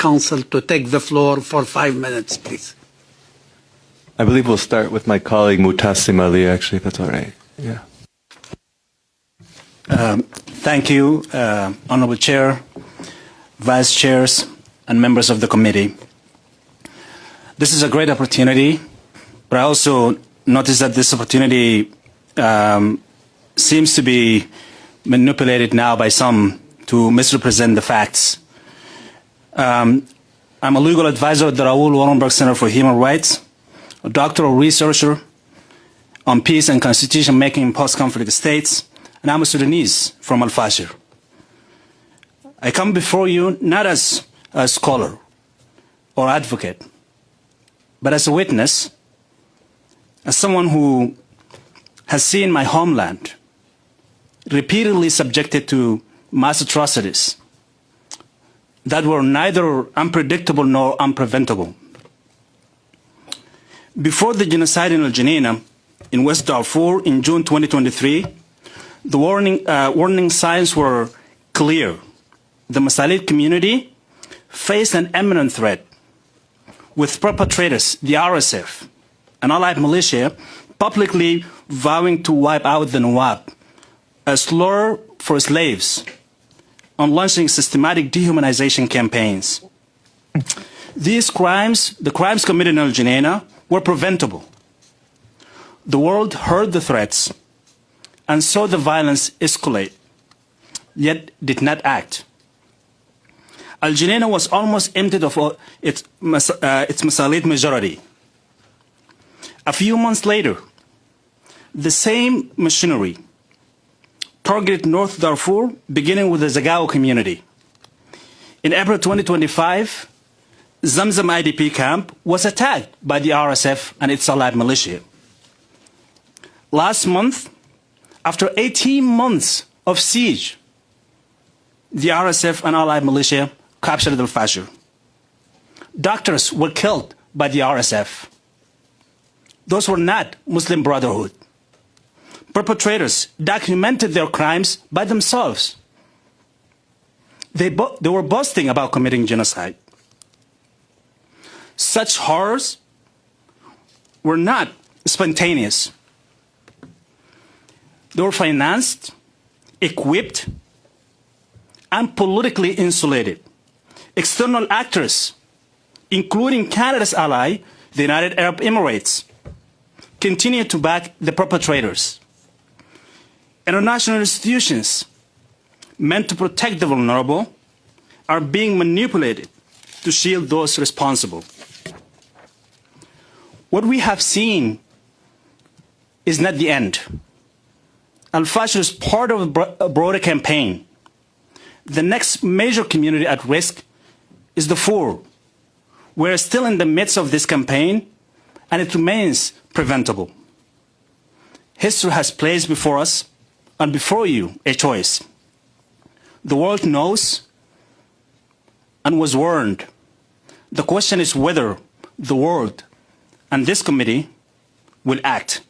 counsel to take the floor for 5 minutes, please. I believe we'll start with my colleague Mutassim Ali, actually, if that's all right. Yeah. Thank you, Honorable Chair, Vice Chairs, and members of the committee. This is a great opportunity, but I also notice that this opportunity seems to be manipulated now by some to misrepresent the facts. I'm a legal advisor at the Raoul Wallenberg Center for Human Rights, a doctoral researcher on peace and constitution making in post-conflict states, and I'm a Sudanese from Al-Fashir. I come before you not as a scholar or advocate, but as a witness, as someone who has seen my homeland repeatedly subjected to mass atrocities that were neither unpredictable nor unpreventable. Before the genocide in Al-Janina in West Darfur in June 2023, the warning signs were clear. The Masalit community faced an imminent threat, with perpetrators, the RSF, and allied militia, publicly vowing to wipe out the Nawab, a slur for slaves, on launching systematic dehumanization campaigns. These crimes, the crimes committed in Al-Janina, were preventable. The world heard the threats and saw the violence escalate, yet did not act. Al-Janina was almost emptied of its Masalit majority. A few months later, the same machinery targeted North Darfur, beginning with the Zagao community. In April 2025, Zamzam IDP camp was attacked by the RSF and its allied militia. Last month, after 18 months of siege, the RSF and allied militia captured Al-Fashir. Doctors were killed by the RSF. Those were not Muslim Brotherhood. Perpetrators documented their crimes by themselves. They were boasting about committing genocide. Such horrors were not spontaneous. They were financed, equipped, and politically insulated. External actors, including Canada's ally, the United Arab Emirates, continue to back the perpetrators. International institutions meant to protect the vulnerable are being manipulated to shield those responsible. What we have seen is not the end. Al-Fashir is part of a broader campaign. The next major community at risk is Darfur. We're still in the midst of this campaign, and it remains preventable. History has placed before us and before you a choice. The world knows and was warned. The question is whether the world and this committee will act.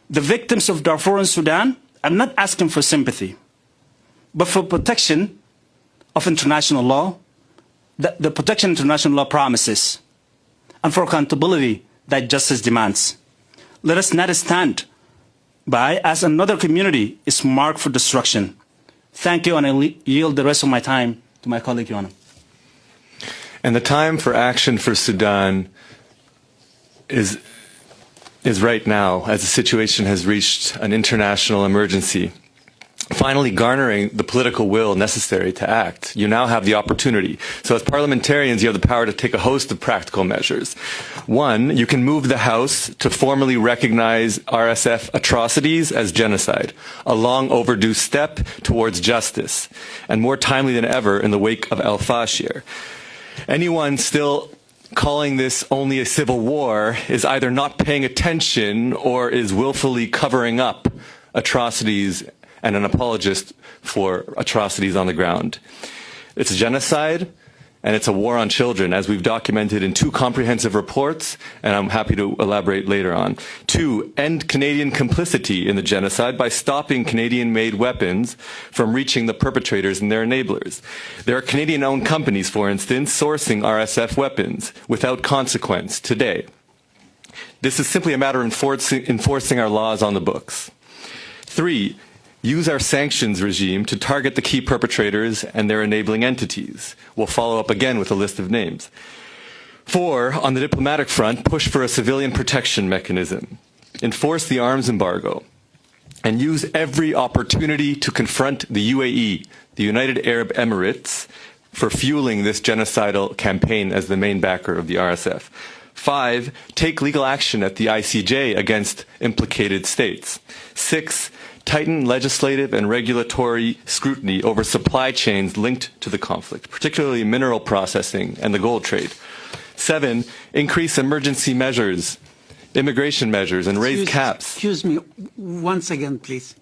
The victims of Darfur and Sudan are not asking for sympathy, but for protection of international law, the protection international law promises, and for accountability that justice demands. Let us not stand by as another community is marked for destruction. Thank you, and I yield the rest of my time to my colleague, Yona. And the time for action for Sudan is right now, as the situation has reached an international emergency. Finally garnering the political will necessary to act. You now have the opportunity. So as parliamentarians, you have the power to take a host of practical measures. One, you can move the House to formally recognize RSF atrocities as genocide, a long overdue step towards justice, and more timely than ever in the wake of Al-Fashir. Anyone still calling this only a civil war is either not paying attention or is willfully covering up atrocities and an apologist for atrocities on the ground. It's genocide, and it's a war on children, as we've documented in 2 comprehensive reports, and I'm happy to elaborate later on. 2, end Canadian complicity in the genocide by stopping Canadian-made weapons from reaching the perpetrators and their enablers. There are Canadian-owned companies, for instance, sourcing RSF weapons without consequence today. This is simply a matter of enforcing our laws on the books. 3, use our sanctions regime to target the key perpetrators and their enabling entities. We'll follow up again with a list of names. 4, on the diplomatic front, push for a civilian protection mechanism. Enforce the arms embargo. And use every opportunity to confront the UAE, the United Arab Emirates, for fueling this genocidal campaign as the main backer of the RSF. 5, take legal action at the ICJ against implicated states. 6, tighten legislative and regulatory scrutiny over supply chains linked to the conflict, particularly mineral processing and the gold trade. 7, increase emergency measures, immigration measures, and raise caps. Excuse me, once again, please.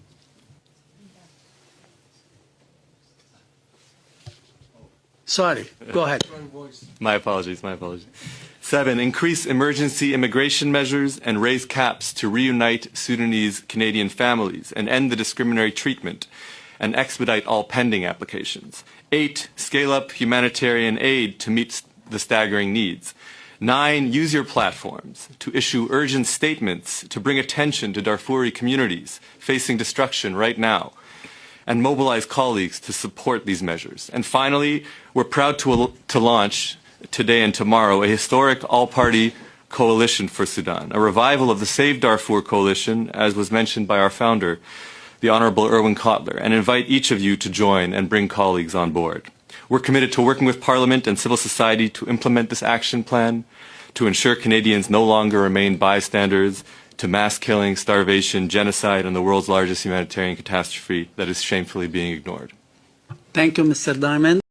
Sorry, go ahead. My apologies. 7, increase emergency immigration measures and raise caps to reunite Sudanese Canadian families and end the discriminatory treatment and expedite all pending applications. 8, scale up humanitarian aid to meet the staggering needs. 9, use your platforms to issue urgent statements to bring attention to Darfuri communities facing destruction right now, and mobilize colleagues to support these measures. And finally, we're proud to launch today and tomorrow a historic all-party coalition for Sudan, a revival of the Save Darfur coalition, as was mentioned by our founder, the Honorable Erwin Kotler, and invite each of you to join and bring colleagues on board. We're committed to working with Parliament and civil society to implement this action plan, to ensure Canadians no longer remain bystanders to mass killing, starvation, genocide, and the world's largest humanitarian catastrophe that is shamefully being ignored. Thank you, Mr. Diamond.